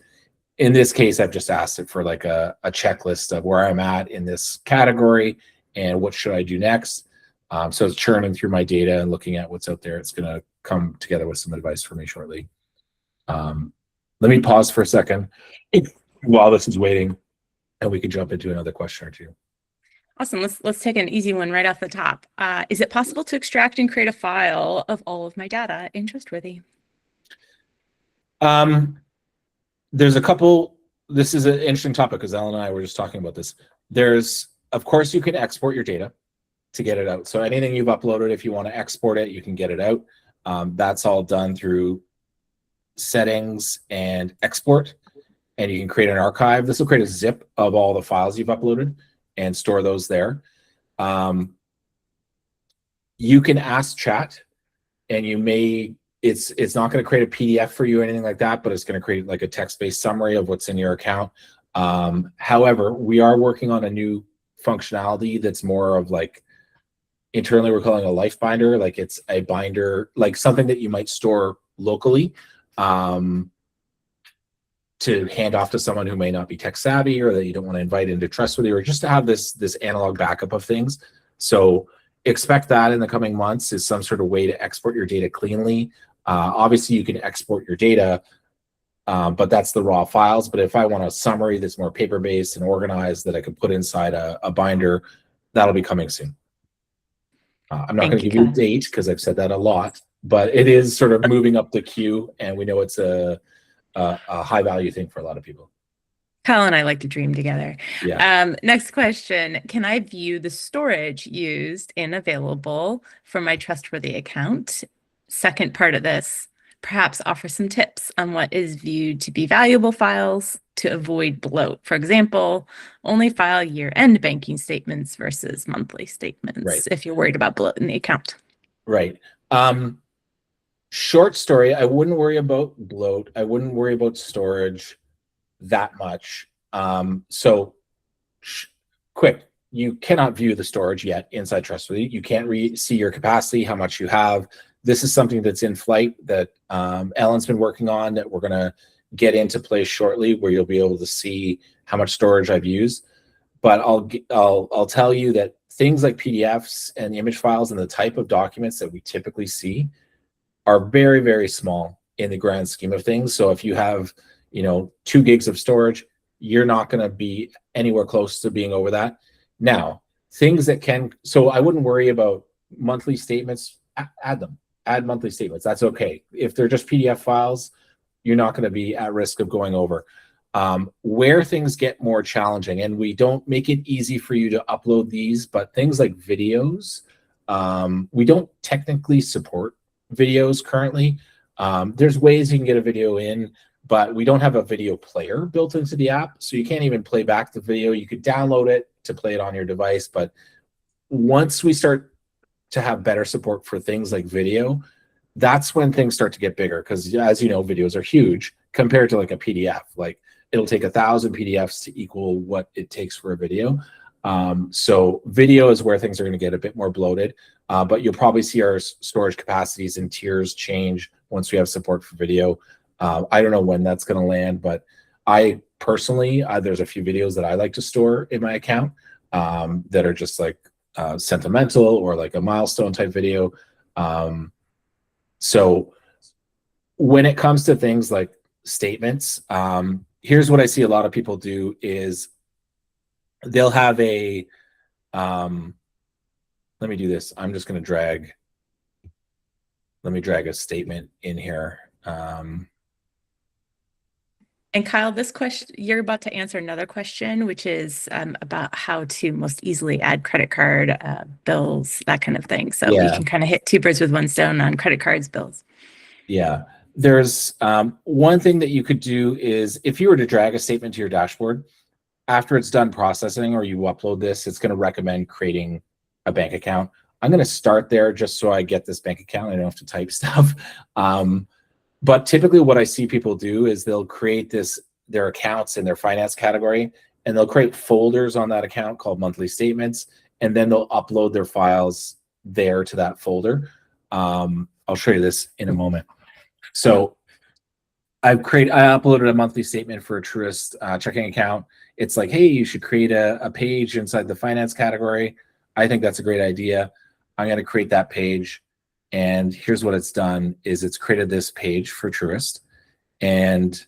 In this case, I've just asked it for like a checklist of where I'm at in this category and what should I do next. So it's churning through my data and looking at what's out there. It's going to come together with some advice for me shortly. Let me pause for a second while this is waiting, and we can jump into another question or two. Awesome. Let's take an easy one right off the top. Is it possible to extract and create a file of all of my data in Trustworthy? There's a couple. This is an interesting topic because Ellen and I were just talking about this. Of course, you can export your data to get it out. So anything you've uploaded, if you want to export it, you can get it out. That's all done through settings and export, and you can create an archive. This will create a zip of all the files you've uploaded and store those there. You can ask chat, and it's not going to create a PDF for you or anything like that, but it's going to create like a text-based summary of what's in your account. However, we are working on a new functionality that's more of like, internally we're calling a life binder. Like it's a binder, like something that you might store locally to hand off to someone who may not be tech savvy, or that you don't want to invite into Trustworthy, or just to have this analog backup of things. So expect that in the coming months is some sort of way to export your data cleanly. Obviously, you can export your data, but that's the raw files. But if I want a summary that's more paper-based and organized that I can put inside a binder, that'll be coming soon. I'm not going to give you a date because I've said that a lot, but it is sort of moving up the queue, and we know it's a high-value thing for a lot of people. Kyle and I like to dream together. Yeah. Next question. Can I view the storage used and available for my Trustworthy account? Second part of this, perhaps offer some tips on what is viewed to be valuable files to avoid bloat. For example, only file year-end banking statements versus monthly statements, right, if you're worried about bloat in the account. Right. Short story, I wouldn't worry about bloat. I wouldn't worry about storage that much. Quick, you cannot view the storage yet inside Trustworthy. You can't see your capacity, how much you have. This is something that's in flight that Ellen's been working on, that we're going to get into place shortly, where you'll be able to see how much storage I've used. But I'll tell you that things like PDFs and image files and the type of documents that we typically see are very, very small in the grand scheme of things. So if you have 2 gigs of storage, you're not going to be anywhere close to being over that. Now, things that can, so I wouldn't worry about monthly statements. Add them, add monthly statements. That's okay. If they're just PDF files, you're not going to be at risk of going over. Where things get more challenging, and we don't make it easy for you to upload these, but things like videos, we don't technically support videos currently. There's ways you can get a video in, but we don't have a video player built into the app, so you can't even play back the video. You could download it to play it on your device, but once we start to have better support for things like video, that's when things start to get bigger, because as you know, videos are huge compared to like a PDF. Like it'll take 1,000 PDFs to equal what it takes for a video. So video is where things are going to get a bit more bloated, but you'll probably see our storage capacities and tiers change once we have support for video. I don't know when that's going to land, but I personally, there's a few videos that I like to store in my account that are just like sentimental or like a milestone type video. So when it comes to things like statements, here's what I see a lot of people do is they'll have a, let me do this. I'm just going to drag, let me drag a statement in here. And Kyle, this question, you're about to answer another question, which is about how to most easily add credit card bills, that kind of thing. So we can kind of hit two birds with one stone on credit cards, bills. Yeah, there's one thing that you could do is if you were to drag a statement to your dashboard, after it's done processing or you upload this, it's going to recommend creating a bank account. I'm going to start there just so I get this bank account. I don't have to type stuff. But typically what I see people do is they'll create their accounts in their finance category, and they'll create folders on that account called monthly statements, and then they'll upload their files there to that folder. I'll show you this in a moment. So I uploaded a monthly statement for a Truist checking account. It's like, hey, you should create a page inside the finance category. I think that's a great idea. I'm going to create that page. And here's what it's done is it's created this page for Truist, and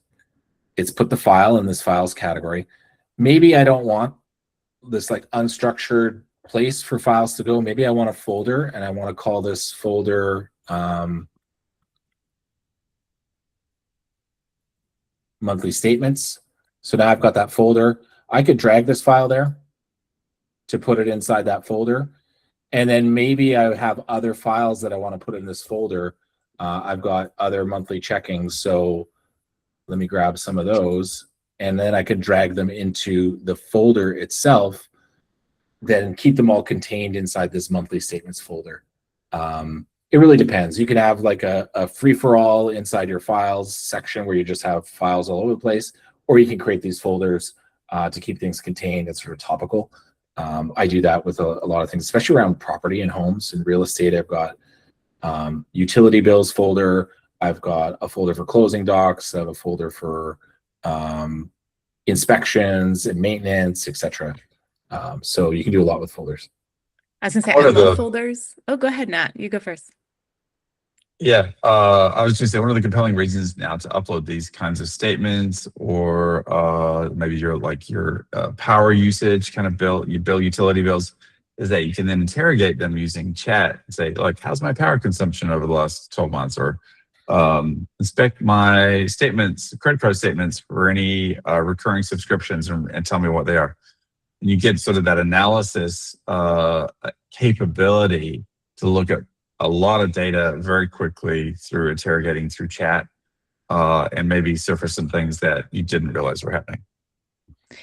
it's put the file in this files category. Maybe I don't want this like unstructured place for files to go. Maybe I want a folder, and I want to call this folder monthly statements. So now I've got that folder. I could drag this file there to put it inside that folder. And then maybe I have other files that I want to put in this folder. I've got other monthly checkings. So let me grab some of those, and then I could drag them into the folder itself, then keep them all contained inside this monthly statements folder. It really depends. You can have like a free-for-all inside your files section where you just have files all over the place, or you can create these folders to keep things contained. It's sort of topical. I do that with a lot of things, especially around property and homes and real estate. I've got utility bills folder. I've got a folder for closing docs. I have a folder for inspections and maintenance, etc. So you can do a lot with folders. I was gonna say, I love folders. Oh, go ahead, Nat. You go first. Yeah, I was just saying one of the compelling reasons now to upload these kinds of statements, or maybe your power usage kind of bill, you bill utility bills, is that you can then interrogate them using chat and say, like, how's my power consumption over the last 12 months? Or inspect my statements, credit card statements for any recurring subscriptions, and tell me what they are. And you get sort of that analysis capability to look at a lot of data very quickly through interrogating through chat, and maybe surface some things that you didn't realize were happening.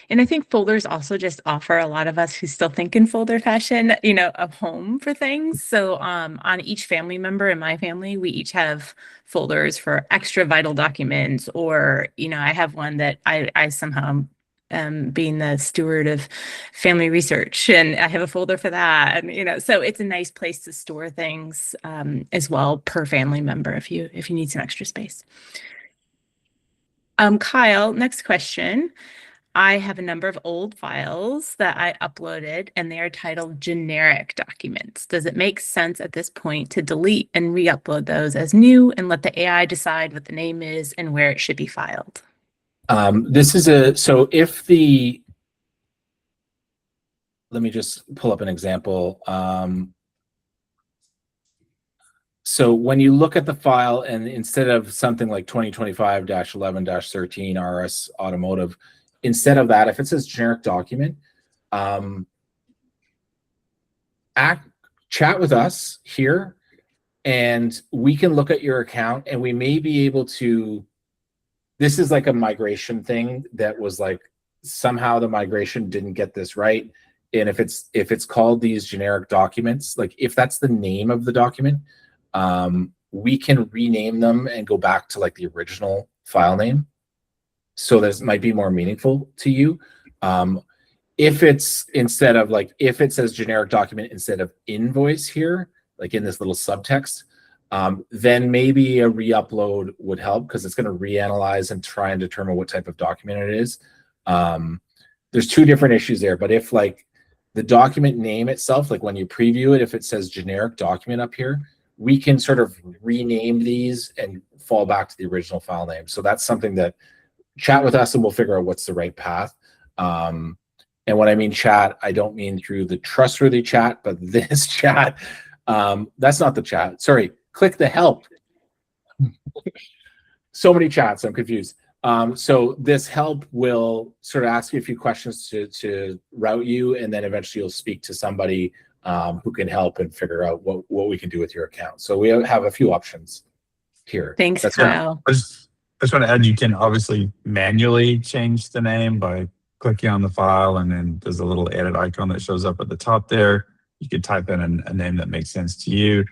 And I think folders also just offer a lot of us who still think in folder fashion, a home for things. So on each family member in my family, we each have folders for extra vital documents, or, I have one that I somehow being the steward of family research, and I have a folder for that. And, so it's a nice place to store things as well per family member if you need some extra space. Kyle, next question. I have a number of old files that I uploaded, and they are titled generic documents. Does it make sense at this point to delete and re-upload those as new and let the AI decide what the name is and where it should be filed? So if let me just pull up an example. So when you look at the file, and instead of something like 2025-11-13 RS Automotive, instead of that, if it says generic document, chat with us here, and we can look at your account, and we may be able to, this is like a migration thing that was like, somehow the migration didn't get this right. And if it's called these generic documents, like if that's the name of the document, we can rename them and go back to like the original file name. So this might be more meaningful to you. If it's instead of like, if it says generic document instead of invoice here, like in this little subtext, then maybe a re-upload would help, because it's going to reanalyze and try and determine what type of document it is. There's two different issues there, but if like the document name itself, like when you preview it, if it says generic document up here, we can sort of rename these and fall back to the original file name. So that's something that, chat with us and we'll figure out what's the right path. And when I mean chat, I don't mean through the Trustworthy chat, but this chat. That's not the chat. Sorry, click the help. So many chats, I'm confused. So this help will sort of ask you a few questions to route you, and then eventually you'll speak to somebody who can help and figure out what we can do with your account. So we have a few options here. Thanks, That's Kyle. I just want to add, you can obviously manually change the name by clicking on the file, and then there's a little edit icon that shows up at the top there. You could type in a name that makes sense to you,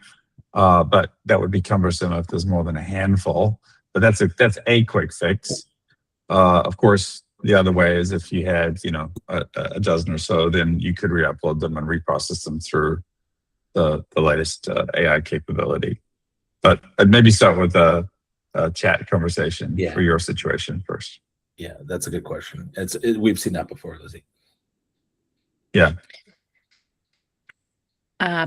but that would be cumbersome if there's more than a handful. But that's a quick fix. Of course, the other way is if you had, a dozen or so, then you could re-upload them and reprocess them through the latest AI capability. But I'd maybe start with a chat conversation for your situation first. Yeah, that's a good question. We've seen that before, Lizzie. Yeah.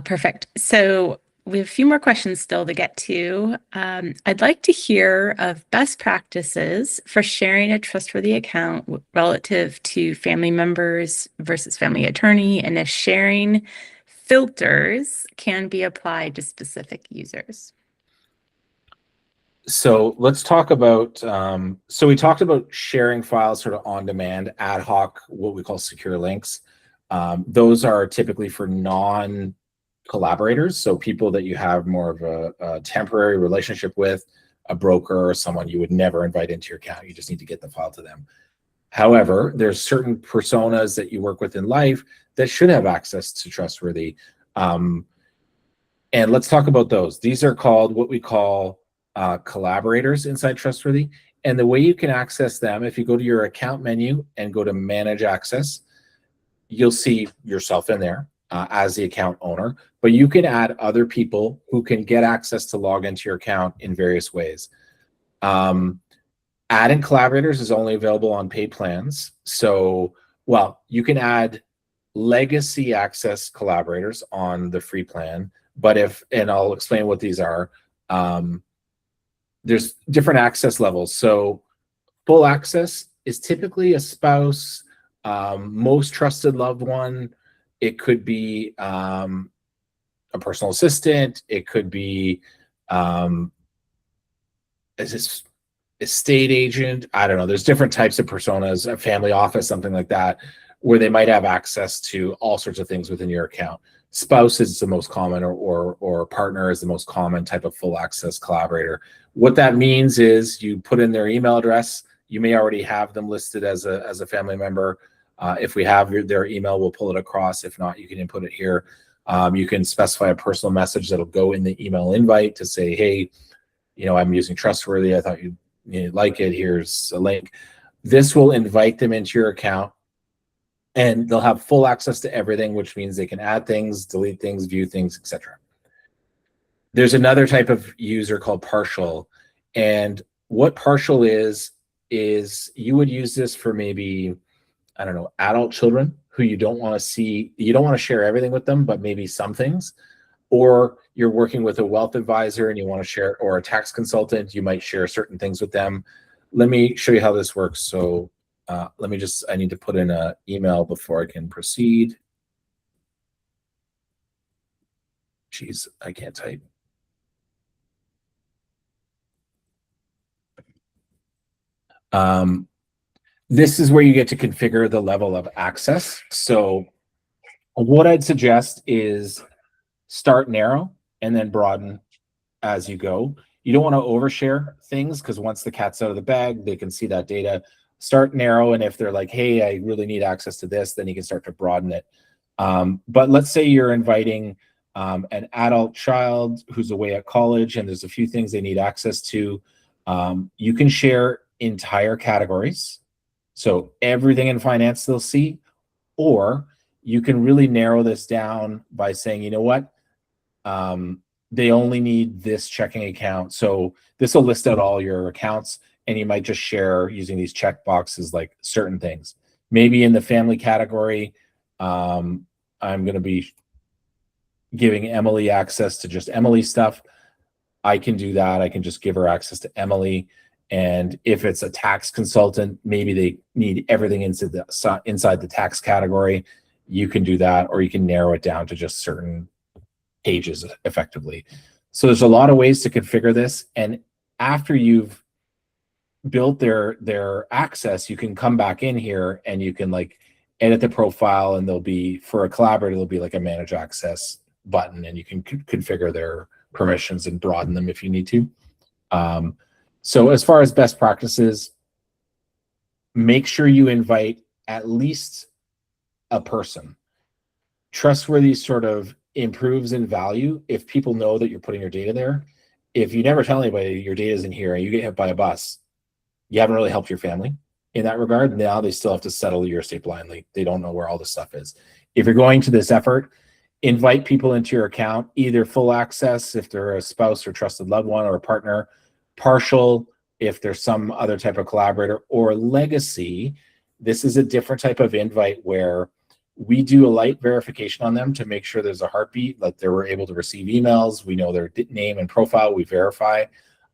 Perfect. So we have a few more questions still to get to. I'd like to hear of best practices for sharing a trustworthy account relative to family members versus family attorney, and if sharing filters can be applied to specific users. So let's talk about, so we talked about sharing files sort of on demand, ad hoc, what we call secure links. Those are typically for non-collaborators, so people that you have more of a temporary relationship with, a broker or someone you would never invite into your account. You just need to get the file to them. However, there's certain personas that you work with in life that should have access to Trustworthy. And let's talk about those. These are called what we call collaborators inside Trustworthy. And the way you can access them, if you go to your account menu and go to manage access, you'll see yourself in there as the account owner, but you can add other people who can get access to log into your account in various ways. Adding collaborators is only available on paid plans. So, well, you can add legacy access collaborators on the free plan, but and I'll explain what these are. There's different access levels. So full access is typically a spouse, most trusted loved one. It could be a personal assistant. It could be estate agent. I don't know. There's different types of personas, a family office, something like that, where they might have access to all sorts of things within your account. Spouse is the most common, or partner is the most common type of full access collaborator. What that means is you put in their email address. You may already have them listed as a family member. If we have their email, we'll pull it across. If not, you can input it here. You can specify a personal message that'll go in the email invite to say, hey, I'm using Trustworthy. I thought you'd like it. Here's a link. This will invite them into your account, and they'll have full access to everything, which means they can add things, delete things, view things, etc. There's another type of user called partial. And what partial is you would use this for maybe, I don't know, adult children who you don't want to see, you don't want to share everything with them, but maybe some things. Or you're working with a wealth advisor and you want to share, or a tax consultant, you might share certain things with them. Let me show you how this works. So I need to put in an email before I can proceed. Geez, I can't type. This is where you get to configure the level of access. So what I'd suggest is start narrow and then broaden as you go. You don't want to overshare things because once the cat's out of the bag, they can see that data. Start narrow, and if they're like, hey, I really need access to this, then you can start to broaden it. But let's say you're inviting an adult child who's away at college and there's a few things they need access to. You can share entire categories. So everything in finance they'll see, or you can really narrow this down by saying, you know what, they only need this checking account. So this will list out all your accounts, and you might just share using these check boxes like certain things. Maybe in the family category, I'm going to be giving Emily access to just Emily stuff. I can do that. I can just give her access to Emily. And if it's a tax consultant, maybe they need everything inside the tax category. You can do that, or you can narrow it down to just certain pages effectively. So there's a lot of ways to configure this. And after you've built their access, you can come back in here and you can like edit the profile, and there'll be, for a collaborator, there'll be like a manage access button, and you can configure their permissions and broaden them if you need to. So as far as best practices, make sure you invite at least a person. Trustworthy sort of improves in value if people know that you're putting your data there. If you never tell anybody your data is in here and you get hit by a bus, you haven't really helped your family in that regard. Now they still have to settle your estate blindly. They don't know where all this stuff is. If you're going to this effort, invite people into your account, either full access if they're a spouse or trusted loved one or a partner, partial if there's some other type of collaborator, or legacy. This is a different type of invite where we do a light verification on them to make sure there's a heartbeat, that they were able to receive emails. We know their name and profile, we verify.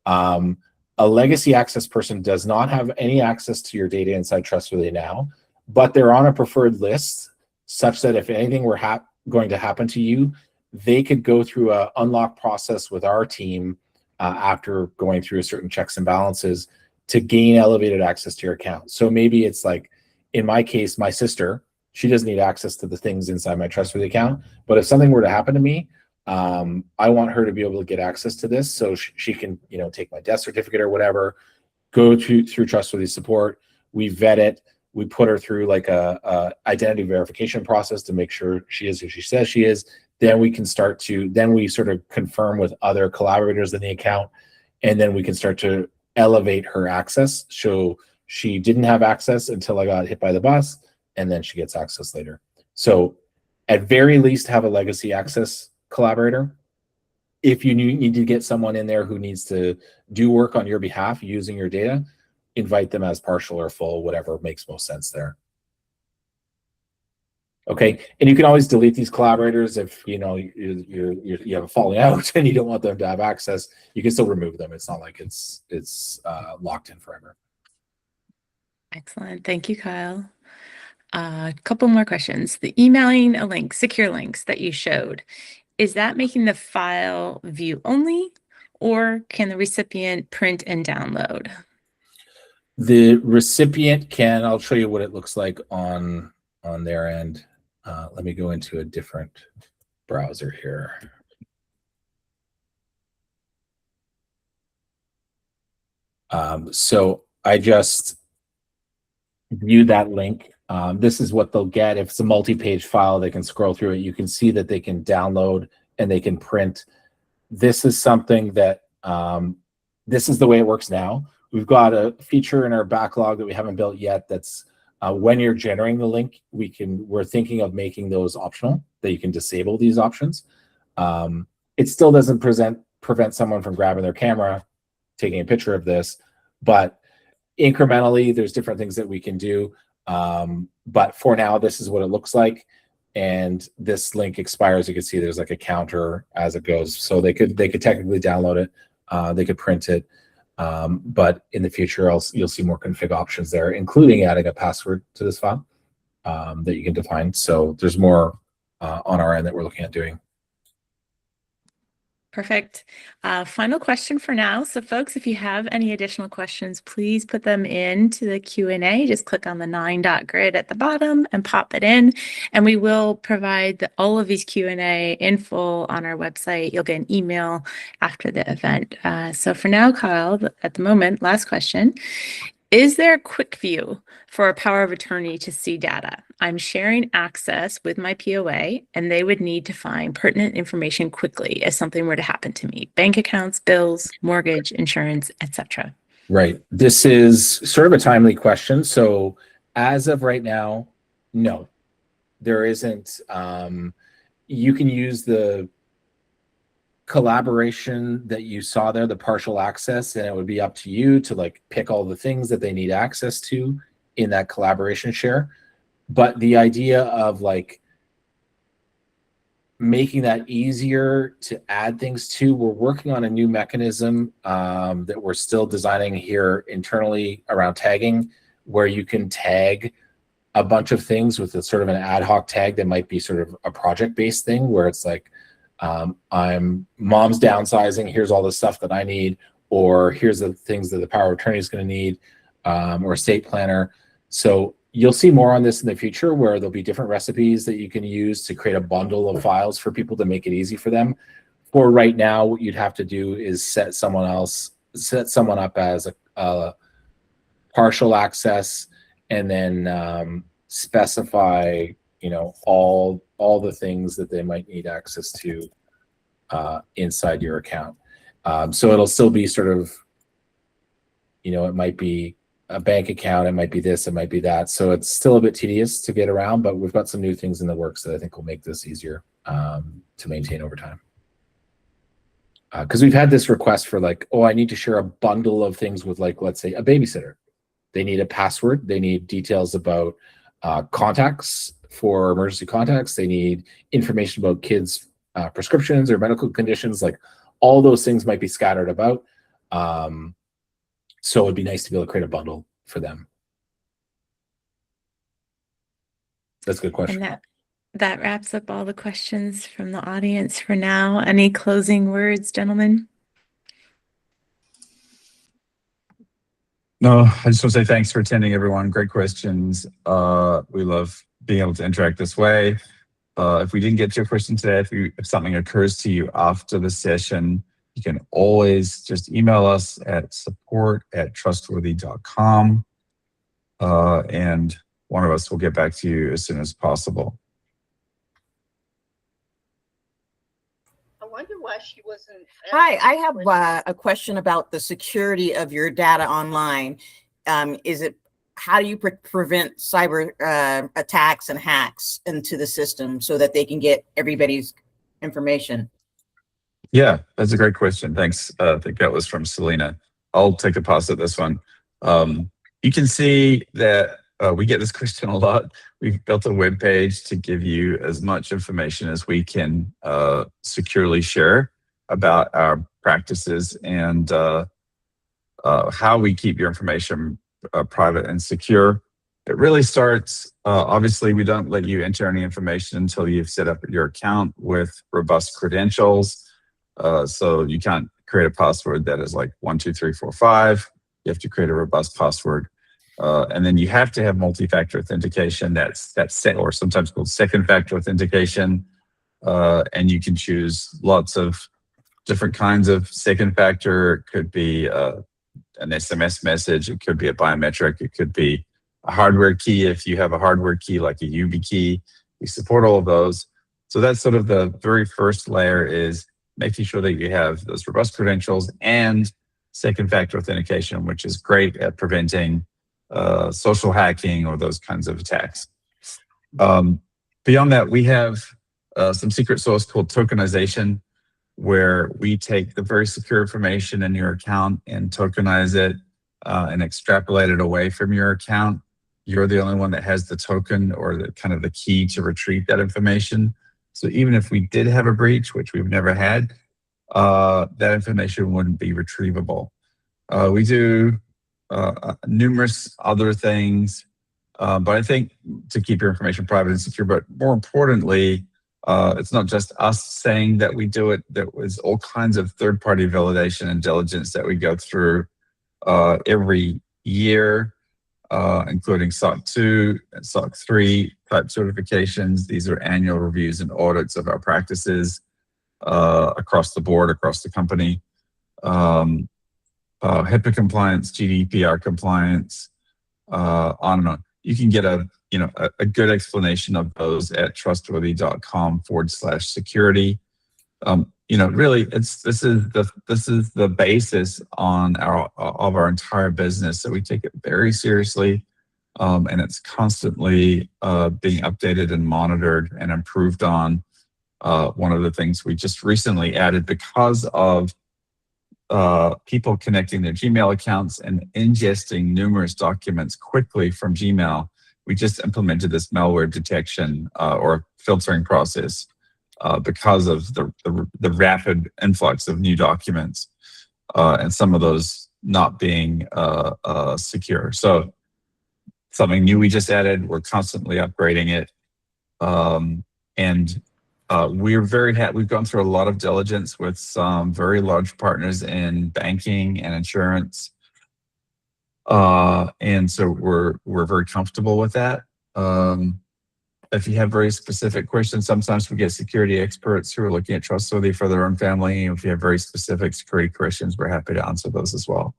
A legacy access person does not have any access to your data inside Trustworthy now, but they're on a preferred list such that if anything were going to happen to you, they could go through a unlock process with our team after going through certain checks and balances to gain elevated access to your account. So maybe it's like, in my case, my sister, she doesn't need access to the things inside my Trustworthy account, but if something were to happen to me, I want her to be able to get access to this so she can, take my death certificate or whatever, go through Trustworthy support. We vet it. We put her through like a identity verification process to make sure she is who she says she is. Then we can then we sort of confirm with other collaborators in the account, and then we can start to elevate her access. So she didn't have access until I got hit by the bus, and then she gets access later. So at very least, have a legacy access collaborator. If you need to get someone in there who needs to do work on your behalf using your data, invite them as partial or full, whatever makes most sense there. Okay, and you can always delete these collaborators if you have a falling out and you don't want them to have access. You can still remove them. It's not like it's locked in forever. Excellent, thank you, Kyle. A couple more questions. The emailing a link, secure links that you showed, is that making the file view only, or can the recipient print and download? The recipient can. I'll show you what it looks like on their end. Let me go into a different browser here. So I just view that link. This is what they'll get. If it's a multi-page file, they can scroll through it. You can see that they can download and they can print. This is something that, this is the way it works now. We've got a feature in our backlog that we haven't built yet that's when you're generating the link, we're thinking of making those optional, that you can disable these options. It still doesn't prevent someone from grabbing their camera, taking a picture of this, but incrementally, there's different things that we can do. But for now, this is what it looks like. And this link expires. You can see there's like a counter as it goes. So they could technically download it. They could print it. But in the future, you'll see more config options there, including adding a password to this file that you can define. So there's more on our end that we're looking at doing. Perfect. Final question for now. So folks, if you have any additional questions, please put them into the Q&A. Just click on the 9-dot grid at the bottom and pop it in. And we will provide all of these Q&A in full on our website. You'll get an email after the event. So for now, Kyle, at the moment, last question. Is there a quick view for a power of attorney to see data? I'm sharing access with my POA, and they would need to find pertinent information quickly if something were to happen to me. Bank accounts, bills, mortgage, insurance, etc. Right. This is sort of a timely question. So as of right now, no, there isn't. You can use the collaboration that you saw there, the partial access, and it would be up to you to like pick all the things that they need access to in that collaboration share. But the idea of like making that easier to add things to, we're working on a new mechanism that we're still designing here internally around tagging, where you can tag a bunch of things with a sort of an ad hoc tag that might be sort of a project-based thing where it's like, I'm mom's downsizing, here's all the stuff that I need, or here's the things that the power of attorney is going to need, or estate planner. So you'll see more on this in the future where there'll be different recipes that you can use to create a bundle of files for people to make it easy for them. For right now, what you'd have to do is set someone up as a partial access, and then specify, you know, all the things that they might need access to inside your account. So it'll still be sort of, you know, it might be a bank account, it might be this, it might be that. So it's still a bit tedious to get around, but we've got some new things in the works that I think will make this easier to maintain over time. Because we've had this request for like, oh, I need to share a bundle of things with, like, let's say a babysitter. They need a password, they need details about contacts for emergency contacts, they need information about kids' prescriptions or medical conditions. Like all those things might be scattered about. So it'd be nice to be able to create a bundle for them. That's a good question. And that wraps up all the questions from the audience for now. Any closing words, gentlemen? No, I just want to say thanks for attending, everyone. Great questions. We love being able to interact this way. If we didn't get to your question today, if something occurs to you after the session, you can always just email us at support@trustworthy.com, and one of us will get back to you as soon as possible. I wonder why she wasn't. Hi, I have a question about the security of your data online. How do you prevent cyber attacks and hacks into the system so that they can get everybody's information? Yeah, that's a great question. Thanks. I think that was from Selena. I'll take a pass at this one. You can see that we get this question a lot. We've built a web page to give you as much information as we can securely share about our practices and how we keep your information private and secure. It really starts, obviously, we don't let you enter any information until you've set up your account with robust credentials. So you can't create a password that is like 1, 2, 3, 4, 5. You have to create a robust password. And then you have to have multi-factor authentication. That's or sometimes called second-factor authentication. And you can choose lots of different kinds of second factor. It could be an SMS message. It could be a biometric. It could be a hardware key. If you have a hardware key like a YubiKey, we support all of those. So that's sort of the very first layer, is making sure that you have those robust credentials and second factor authentication, which is great at preventing social hacking or those kinds of attacks. Beyond that, we have some secret sauce called tokenization, where we take the very secure information in your account and tokenize it and extrapolate it away from your account. You're the only one that has the token or the kind of the key to retrieve that information. So even if we did have a breach, which we've never had, that information wouldn't be retrievable. We do numerous other things, but I think to keep your information private and secure, but more importantly, It's not just us saying that we do it. There was all kinds of third-party validation and diligence that we go through every year, including SOC 2 and SOC 3 type certifications. These are annual reviews and audits of our practices across the board, across the company. HIPAA compliance, GDPR compliance, on and on. You can get a good explanation of those at trustworthy.com/security. Really, this is the basis of our entire business. So we take it very seriously, and it's constantly being updated and monitored and improved on. One of the things we just recently added, because of people connecting their Gmail accounts and ingesting numerous documents quickly from Gmail, we just implemented this malware detection or filtering process because of the rapid influx of new documents and some of those not being secure. So something new we just added. We're constantly upgrading it, and we're very happy. We've gone through a lot of diligence with some very large partners in banking and insurance, and so we're very comfortable with that. If you have very specific questions, sometimes we get security experts who are looking at Trustworthy for their own family. If you have very specific security questions, we're happy to answer those as well.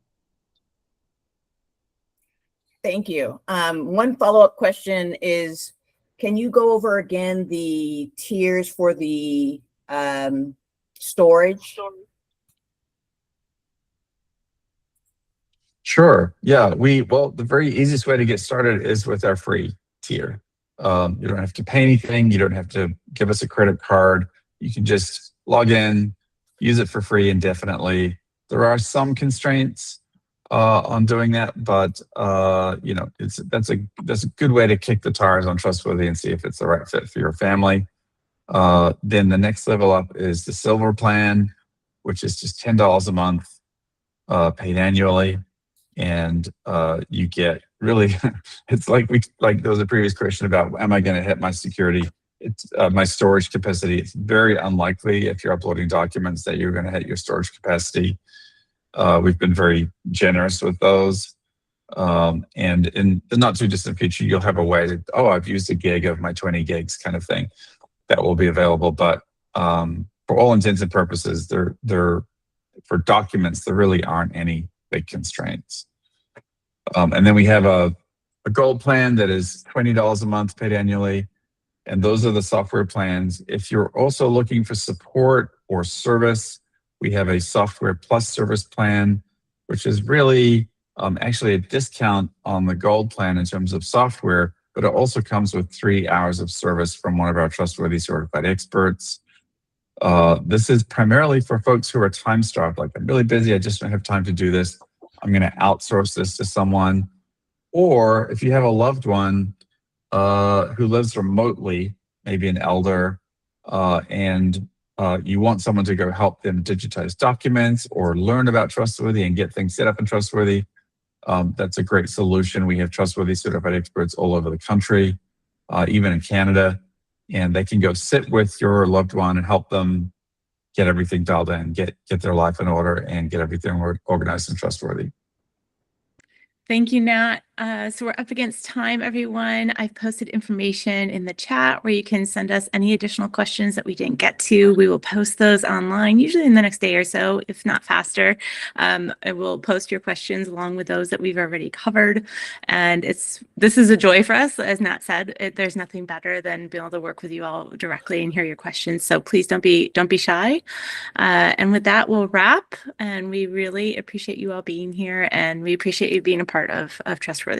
Thank you. One follow-up question is, can you go over again the tiers for the storage? Sure. Yeah. The very easiest way to get started is with our free tier. You don't have to pay anything. You don't have to give us a credit card. You can just log in, use it for free indefinitely. There are some constraints on doing that, but that's a good way to kick the tires on Trustworthy and see if it's the right fit for your family. Then the next level up is the silver plan, which is just $10 a month, paid annually, and you get really it's like there was a previous question about, am I going to hit my security? It's my storage capacity. It's very unlikely if you're uploading documents that you're going to hit your storage capacity. We've been very generous with those. And in the not too distant future, you'll have a way to, I've used a gig of my 20 gigs kind of thing that will be available. But for all intents and purposes, they're for documents, there really aren't any big constraints. And then we have a gold plan that is $20 a month paid annually. And those are the software plans. If you're also looking for support or service, we have a software plus service plan, which is really actually a discount on the gold plan in terms of software, but it also comes with 3 hours of service from one of our Trustworthy certified experts. This is primarily for folks who are time-starved, like, I'm really busy, I just don't have time to do this. I'm going to outsource this to someone. Or if you have a loved one who lives remotely, maybe an elder, and you want someone to go help them digitize documents or learn about Trustworthy and get things set up in Trustworthy, that's a great solution. We have Trustworthy certified experts all over the country, even in Canada, and they can go sit with your loved one and help them get everything dialed in, get their life in order, and get everything organized and Trustworthy. Thank you, Nat. So we're up against time, everyone. I've posted information in the chat where you can send us any additional questions that we didn't get to. We will post those online, usually in the next day or so, if not faster. I will post your questions along with those that we've already covered. And this is a joy for us. As Nat said, there's nothing better than being able to work with you all directly and hear your questions. So please don't be shy. And with that, we'll wrap. And we really appreciate you all being here, and we appreciate you being a part of Trustworthy.